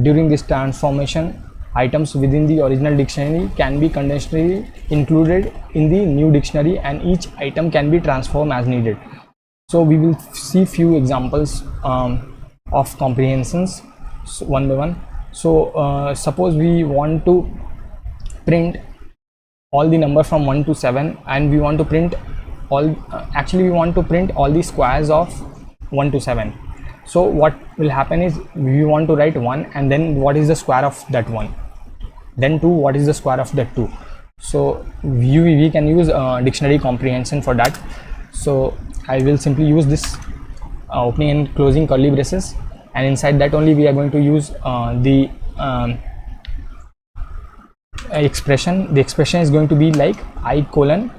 During this transformation, items within the original dictionary can be conditionally included in the new dictionary, and each item can be transformed as needed. So we will see few examples of comprehensions one by one. So suppose we want to print all the number from 1 to 7, and we want to print all we want to print all the squares of 1 to 7. So what will happen is, we want to write 1 and then what is the square of that 1, then 2, what is the square of that 2. So we can use dictionary comprehension for that. So I will simply use this opening and closing curly braces, and inside that only we are going to use the expression. The expression is going to be like I colon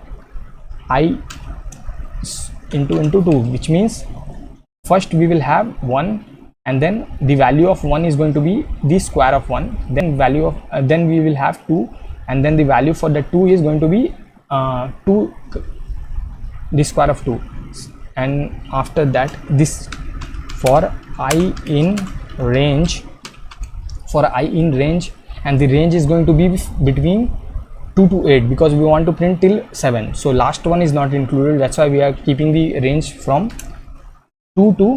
I into 2, which means first we will have 1, and then the value of 1 is going to be the square of 1, then value of then we will have 2, and then the value for the 2 is going to be 2, the square of 2, and after that this for I in range, and the range is going to be between 2 to 8, because we want to print till 7. So last one is not included, that's why we are keeping the range from 2 to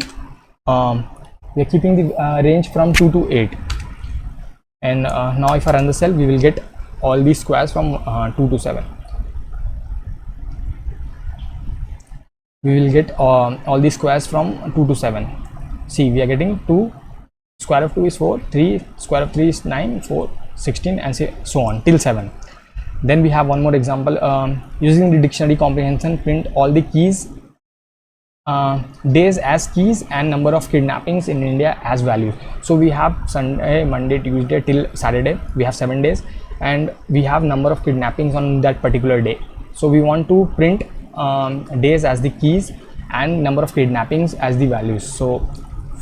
we are keeping the range from 2 to 8. And now if I run the cell, we will get all these squares from 2 to 7. We will get all these squares from 2 to 7. See, we are getting 2, square of 2 is 4, 3, square of 3 is 9, 4, 16, and so on till 7. Then we have one more example. Using the dictionary comprehension, print all the keys, days as keys, and number of kidnappings in India as values. So we have Sunday, Monday, Tuesday till Saturday. We have 7 days, and we have number of kidnappings on that particular day. So we want to print days as the keys and number of kidnappings as the values. So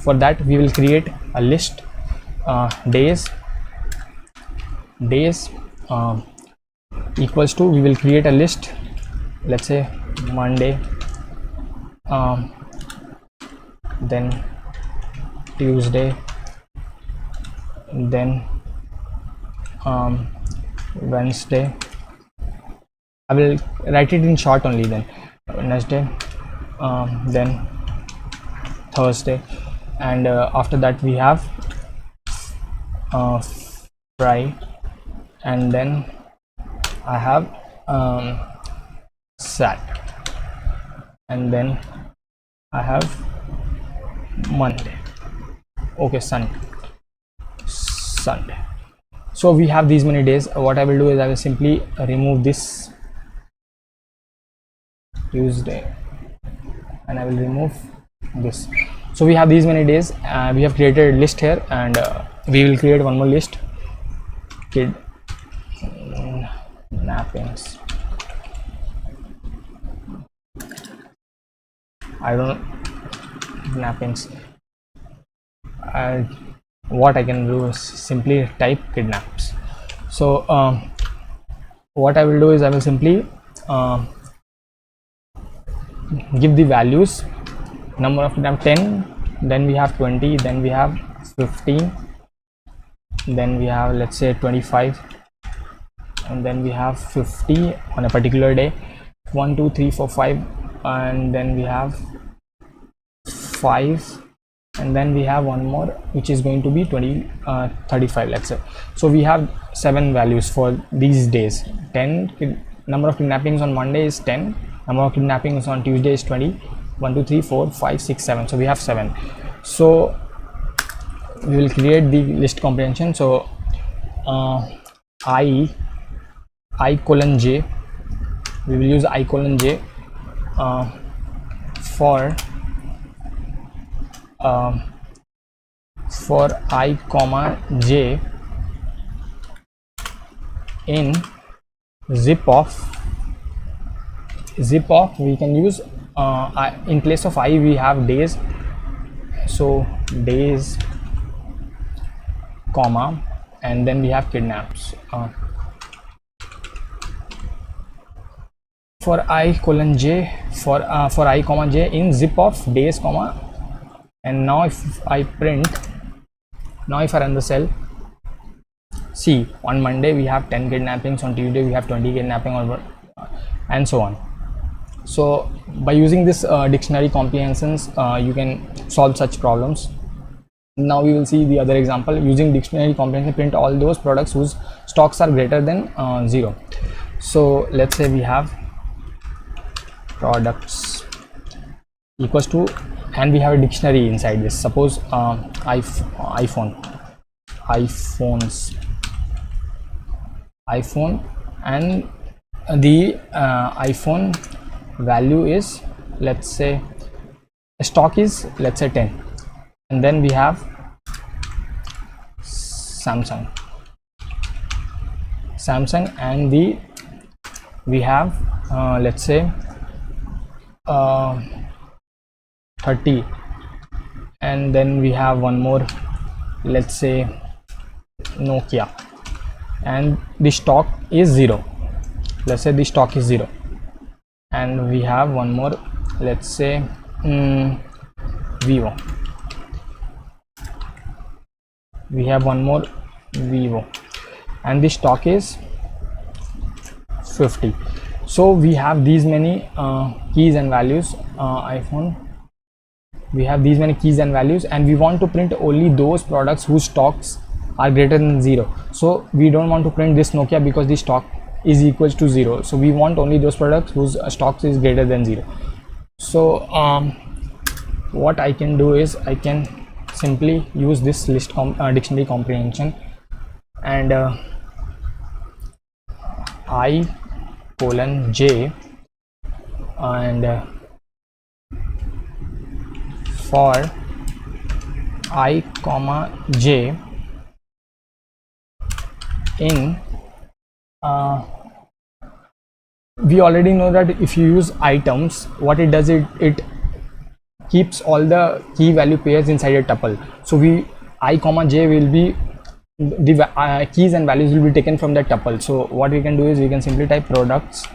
for that we will create a list, days equals to, we will create a list, let's say Monday, then Tuesday, then Wednesday. I will write it in short only, then Wednesday, then Thursday, and after that we have Friday, and then I have Saturday, and then I have Monday. Okay, Sunday. So we have these many days. What I will do is I will simply remove this Tuesday, and I will remove this. So we have these many days. We have created a list here, and we will create one more list, kidnappings. I don't kidnappings. What I can do is simply type kidnaps. So what I will do is I will simply give the values, number of kidnapped 10, then we have 20, then we have 15, then we have, let's say, 25, and then we have 50 on a particular day, 1 2 3 4 5, and then we have 5, and then we have one more which is going to be 35, let's say. So we have 7 values for these days. 10 number of kidnappings on Monday is 10, number of kidnappings on Tuesday is 20, 1 2 3 4 5 6 7, so we have 7. So we will create the list comprehension. So I colon j, we will use I colon j for I comma j in zip of we can use in place of I we have days, so days comma, and then we have kidnaps. For I colon j, for I comma j in zip of days comma, and now if I print, now if I run the cell, see, on Monday we have 10 kidnappings, on Tuesday we have 20 kidnapping, and so on. So by using this dictionary comprehensions, you can solve such problems. Now we will see the other example. Using dictionary comprehension, print all those products whose stocks are greater than 0. So let's say we have products equals to, and we have a dictionary inside this. Suppose iPhone, and the iPhone value is, let's say, stock is, let's say, 10, and then we have Samsung, and we have let's say 30, and then we have one more, let's say, Nokia, and the stock is 0. Let's say the stock is 0, and we have one more, let's say, Vivo. We have one more Vivo, and the stock is 50. So we have these many keys and values. iPhone, we have these many keys and values, and we want to print only those products whose stocks are greater than 0. So we don't want to print this Nokia because the stock is equals to 0. So we want only those products whose stocks is greater than 0. So what I can do is I can simply use this list dictionary comprehension, and I colon j, and for I comma j in we already know that if you use items, what it does, it keeps all the key value pairs inside a tuple. So I comma j will be the keys and values will be taken from that tuple. So what we can do is we can simply type products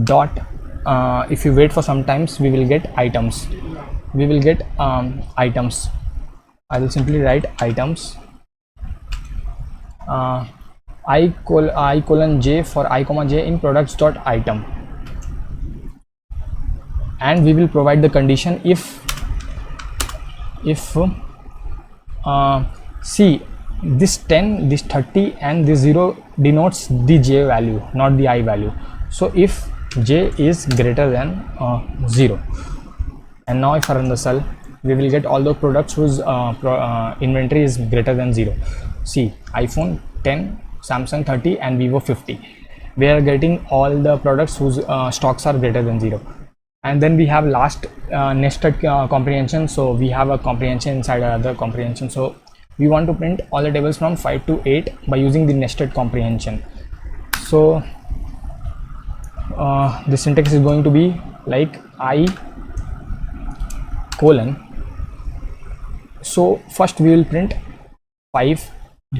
dot if you wait for some times, we will get items. Items. I will simply write items. I colon j for I comma j in products dot item, and we will provide the condition if see, this 10, this 30, and this 0 denotes the j value, not the I value. So if j is greater than 0, and now if I run the cell, we will get all the products whose inventory is greater than 0. See, iPhone 10, Samsung 30, and Vivo 50. We are getting all the products whose stocks are greater than 0. And then we have last nested comprehension. So we have a comprehension inside another comprehension. So we want to print all the tables from 5 to 8 by using the nested comprehension. So the syntax is going to be like I colon. So first we will print 5,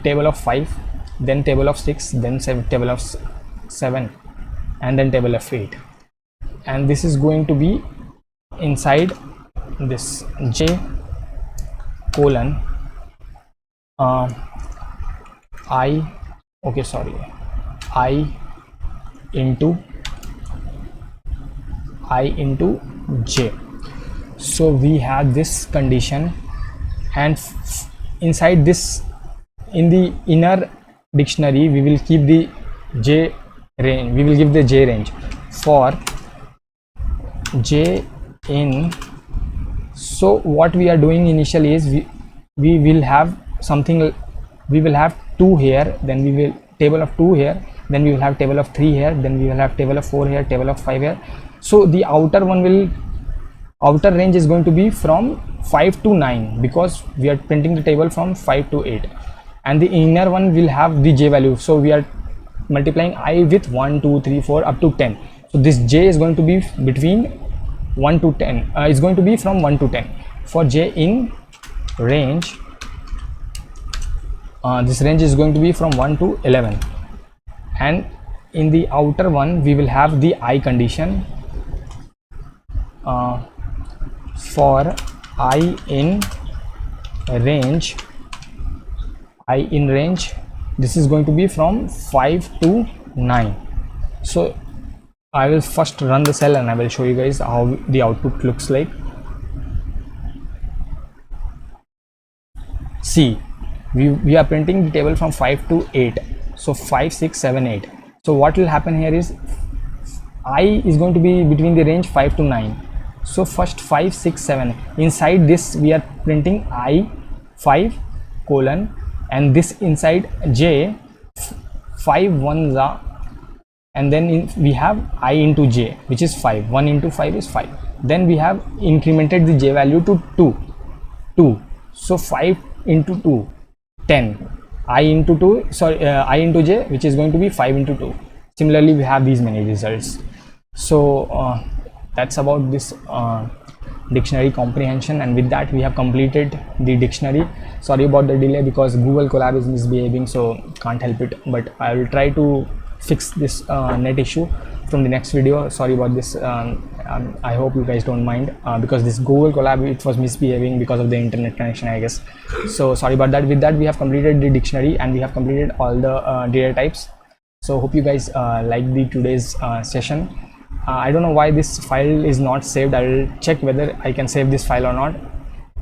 table of 5, then table of 6, then table of 7, and then table of 8, and this is going to be inside this j colon I into I into j. So we have this condition, and inside this, in the inner dictionary, we will keep the j range, we will give the j range for j in. So what we are doing initially is we will have something, we will have 2 here, then we will table of 2 here, then we will have table of 3 here, then we will have table of 4 here, table of 5 here. So the outer range is going to be from 5 to 9, because we are printing the table from 5 to 8, and the inner one will have the j value. So we are multiplying I with 1 2 3 4 up to 10. So this j is going to be between 1 to 10, it's going to be from 1 to 10 for j in range. This range is going to be from 1 to 11, and in the outer one we will have the I condition for I in range. This is going to be from 5 to 9. So I will first run the cell and I will show you guys how the output looks like. See, we are printing the table from 5 to 8, so 5 6 7 8. So what will happen here is I is going to be between the range 5 to 9. So first 5 6 7, inside this we are printing I 5 colon, and this inside j 5 1s are, and then we have I into j, which is 5. 1 into 5 is 5. Then we have incremented the j value to 2. So 5 into 2 10. I into j, which is going to be 5 into 2. Similarly, we have these many results. So that's about this dictionary comprehension, and with that we have completed the dictionary. Sorry about the delay, because Google Colab is misbehaving, so can't help it, but I will try to fix this net issue from the next video. Sorry about this. I hope you guys don't mind, because this Google Colab, it was misbehaving because of the internet connection, I guess. So sorry about that. With that, we have completed the dictionary and we have completed all the data types. So hope you guys like the today's session. I don't know why this file is not saved. I will check whether I can save this file or not,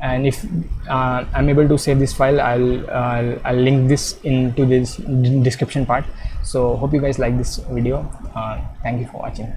and if I'm able to save this file, I'll link this into this description part. So hope you guys like this video. Thank you for watching.